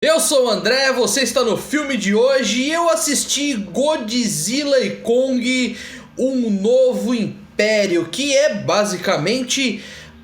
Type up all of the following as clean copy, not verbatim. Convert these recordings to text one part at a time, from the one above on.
Eu sou o André, você está no filme de hoje e eu assisti Godzilla e Kong, um novo império, que é basicamente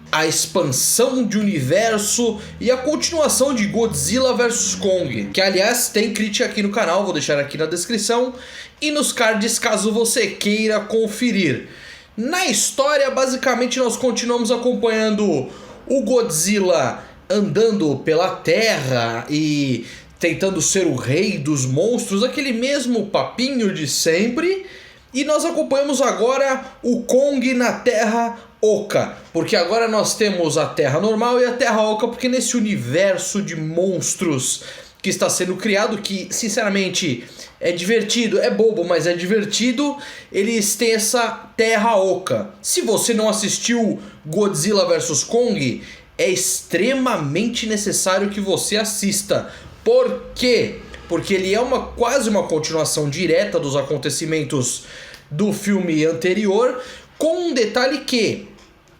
a expansão de universo e a continuação de Godzilla vs Kong, que aliás tem crítica aqui no canal, vou deixar aqui na descrição e nos cards caso você queira conferir. Na história, basicamente nós continuamos acompanhando o Godzilla andando pela terra e tentando ser o rei dos monstros, aquele mesmo papinho de sempre. E nós acompanhamos agora o Kong na Terra Oca, porque agora nós temos a Terra Normal e a Terra Oca, porque nesse universo de monstros que está sendo criado, que sinceramente é divertido, é bobo, mas é divertido, eles têm essa Terra Oca. Se você não assistiu Godzilla vs Kong, é extremamente necessário que você assista. Por quê? Porque ele é quase uma continuação direta dos acontecimentos do filme anterior, com um detalhe que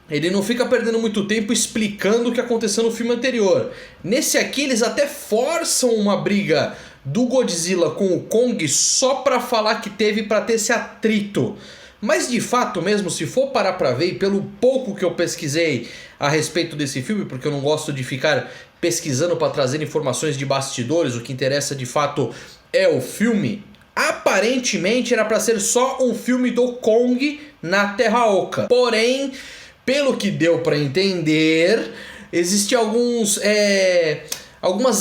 ele não fica perdendo muito tempo explicando o que aconteceu no filme anterior. Nesse aqui eles até forçam uma briga do Godzilla com o Kong só pra falar que teve pra ter esse atrito. Mas de fato mesmo, se for parar pra ver, e pelo pouco que eu pesquisei a respeito desse filme, porque eu não gosto de ficar pesquisando para trazer informações de bastidores, o que interessa de fato é o filme. Aparentemente era para ser só um filme do Kong na Terra Oca. Porém, pelo que deu para entender, existem algumas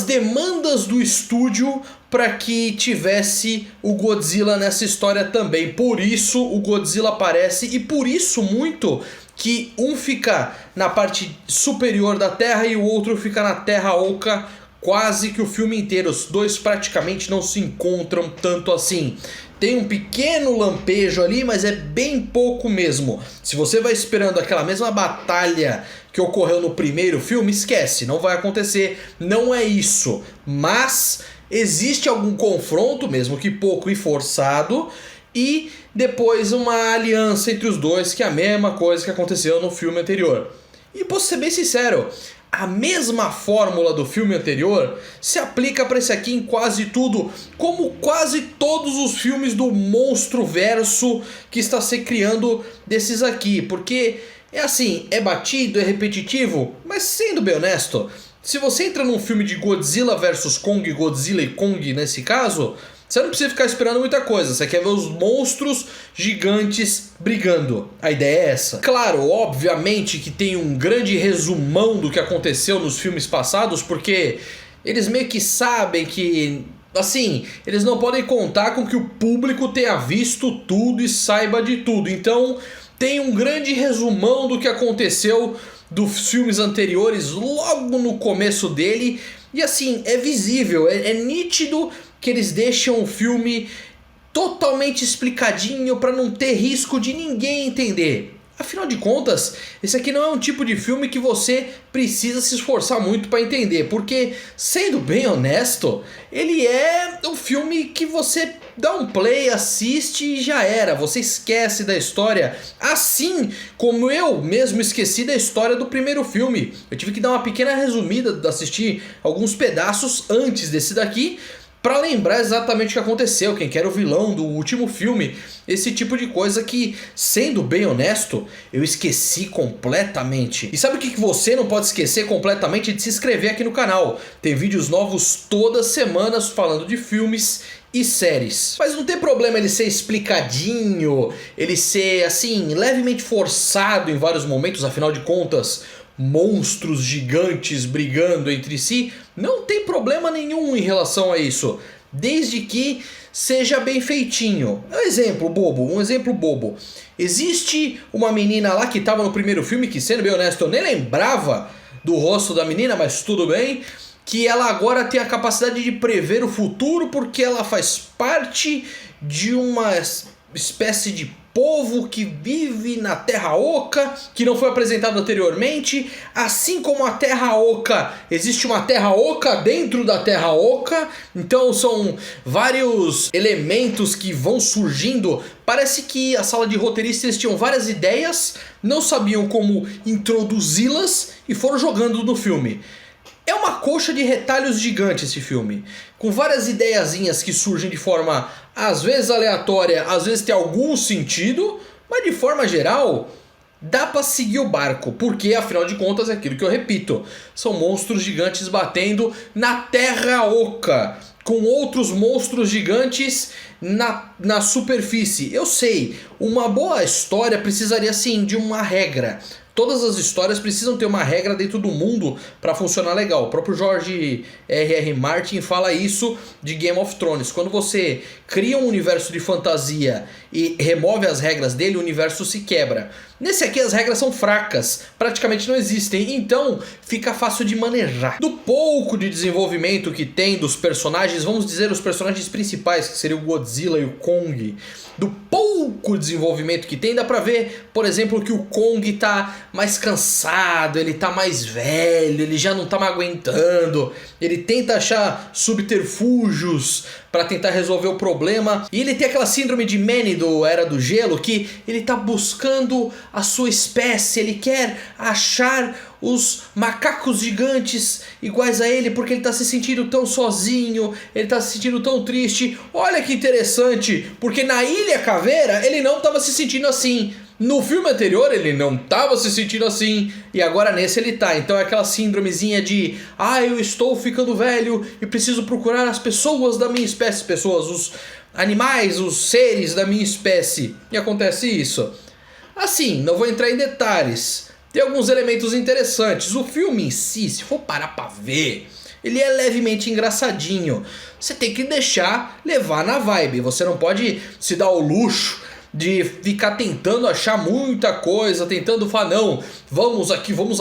demandas do estúdio para que tivesse o Godzilla nessa história também. Por isso o Godzilla aparece e por isso muito que um fica na parte superior da Terra e o outro fica na Terra Oca quase que o filme inteiro. Os dois praticamente não se encontram tanto assim. Tem um pequeno lampejo ali, mas é bem pouco mesmo. Se você vai esperando aquela mesma batalha que ocorreu no primeiro filme, esquece, não vai acontecer, não é isso. Mas existe algum confronto, mesmo que pouco e forçado, e depois uma aliança entre os dois, que é a mesma coisa que aconteceu no filme anterior. E posso ser bem sincero, a mesma fórmula do filme anterior se aplica para esse aqui em quase tudo, como quase todos os filmes do monstro verso que está se criando desses aqui. Porque é assim, é batido, é repetitivo, mas sendo bem honesto, se você entra num filme de Godzilla vs Kong, Godzilla e Kong nesse caso, você não precisa ficar esperando muita coisa, você quer ver os monstros gigantes brigando. A ideia é essa. Claro, obviamente que tem um grande resumão do que aconteceu nos filmes passados, porque eles meio que sabem que, assim, eles não podem contar com que o público tenha visto tudo e saiba de tudo. Então tem um grande resumão do que aconteceu dos filmes anteriores logo no começo dele. E assim, é visível, é nítido que eles deixam o filme totalmente explicadinho para não ter risco de ninguém entender. Afinal de contas, esse aqui não é um tipo de filme que você precisa se esforçar muito para entender, porque, sendo bem honesto, ele é um filme que você dá um play, assiste e já era, você esquece da história, assim como eu mesmo esqueci da história do primeiro filme. Eu tive que dar uma pequena resumida, assistir alguns pedaços antes desse daqui, para lembrar exatamente o que aconteceu, quem que era o vilão do último filme, esse tipo de coisa que, sendo bem honesto, eu esqueci completamente. E sabe o que você não pode esquecer completamente? De se inscrever aqui no canal. Tem vídeos novos todas as semanas falando de filmes e séries. Mas não tem problema ele ser explicadinho, ele ser assim, levemente forçado em vários momentos, afinal de contas, monstros gigantes brigando entre si, não tem problema nenhum em relação a isso, desde que seja bem feitinho. Um exemplo bobo. Existe uma menina lá que estava no primeiro filme, que, sendo bem honesto, eu nem lembrava do rosto da menina, mas tudo bem, que ela agora tem a capacidade de prever o futuro porque ela faz parte de uma espécie de povo que vive na Terra Oca, que não foi apresentado anteriormente. Assim como a Terra Oca, existe uma Terra Oca dentro da Terra Oca. Então são vários elementos que vão surgindo. Parece que a sala de roteiristas tinham várias ideias, não sabiam como introduzi-las e foram jogando no filme. É uma coxa de retalhos gigante esse filme, com várias ideiazinhas que surgem de forma às vezes aleatória, às vezes tem algum sentido, mas de forma geral dá pra seguir o barco, porque afinal de contas é aquilo que eu repito, são monstros gigantes batendo na terra oca, com outros monstros gigantes na superfície. Eu sei, uma boa história precisaria sim de uma regra. Todas as histórias precisam ter uma regra dentro do mundo para funcionar legal. O próprio George R.R. Martin fala isso de Game of Thrones. Quando você cria um universo de fantasia e remove as regras dele, o universo se quebra. Nesse aqui as regras são fracas, praticamente não existem, então fica fácil de manejar. Do pouco de desenvolvimento que tem dos personagens, vamos dizer os personagens principais, que seriam o Godzilla e o Kong, do pouco desenvolvimento que tem, dá pra ver, por exemplo, que o Kong tá mais cansado, ele tá mais velho, ele já não tá mais aguentando, ele tenta achar subterfúgios pra tentar resolver o problema, e ele tem aquela síndrome de Manny do Era do Gelo, que ele tá buscando a sua espécie, ele quer achar os macacos gigantes iguais a ele, porque ele tá se sentindo tão sozinho, ele tá se sentindo tão triste. Olha que interessante, porque na Ilha Caveira ele não tava se sentindo assim. No filme anterior ele não tava se sentindo assim, e agora nesse ele tá. Então é aquela síndromezinha de eu estou ficando velho e preciso procurar as pessoas da minha espécie, pessoas, os animais, os seres da minha espécie. E acontece isso. Assim, não vou entrar em detalhes, tem alguns elementos interessantes. O filme em si, se for parar pra ver, ele é levemente engraçadinho. Você tem que deixar levar na vibe, você não pode se dar o luxo de ficar tentando achar muita coisa, tentando falar, não, vamos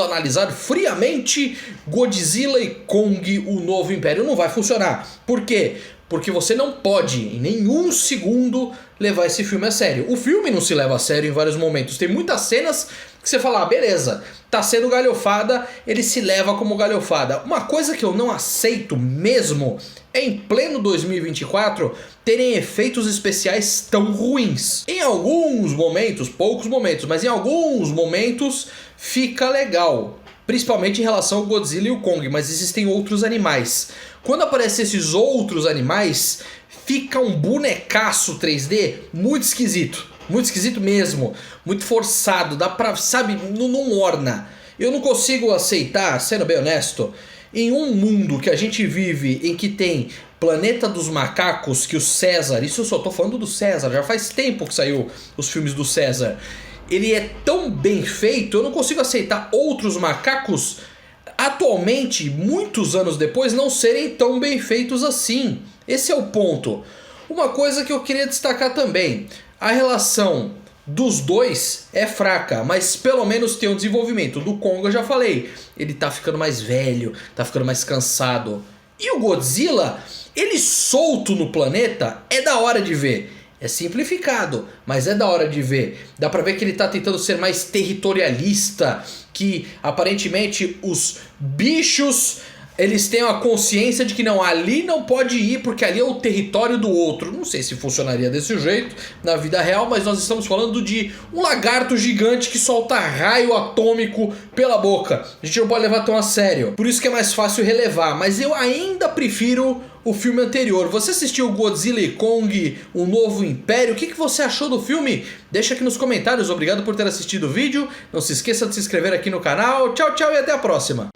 analisar friamente Godzilla e Kong, o Novo Império. Não vai funcionar. Por quê? Porque você não pode, em nenhum segundo, levar esse filme a sério. O filme não se leva a sério em vários momentos. Tem muitas cenas que você fala, beleza, tá sendo galhofada, ele se leva como galhofada. Uma coisa que eu não aceito mesmo é, em pleno 2024, terem efeitos especiais tão ruins. Em alguns momentos, poucos momentos, mas em alguns momentos fica legal. Principalmente em relação ao Godzilla e o Kong, mas existem outros animais. Quando aparecem esses outros animais, fica um bonecaço 3D muito esquisito. Muito esquisito mesmo. Muito forçado. Dá pra, sabe, não orna. Eu não consigo aceitar, sendo bem honesto, em um mundo que a gente vive, em que tem Planeta dos Macacos, que o César, isso eu só tô falando do César, já faz tempo que saiu os filmes do César. Ele é tão bem feito, eu não consigo aceitar outros macacos atualmente, muitos anos depois, não serem tão bem feitos assim. Esse é o ponto. Uma coisa que eu queria destacar também, a relação dos dois é fraca, mas pelo menos tem um desenvolvimento. Do Kong eu já falei, ele tá ficando mais velho, tá ficando mais cansado. E o Godzilla, ele solto no planeta, é da hora de ver. É simplificado, mas é da hora de ver. Dá pra ver que ele tá tentando ser mais territorialista, que aparentemente os bichos, eles têm a consciência de que não, ali não pode ir porque ali é o território do outro. Não sei se funcionaria desse jeito na vida real, mas nós estamos falando de um lagarto gigante que solta raio atômico pela boca. A gente não pode levar tão a sério. Por isso que é mais fácil relevar, mas eu ainda prefiro o filme anterior. Você assistiu Godzilla e Kong, o Novo Império? O que você achou do filme? Deixa aqui nos comentários. Obrigado por ter assistido o vídeo. Não se esqueça de se inscrever aqui no canal. Tchau, tchau e até a próxima.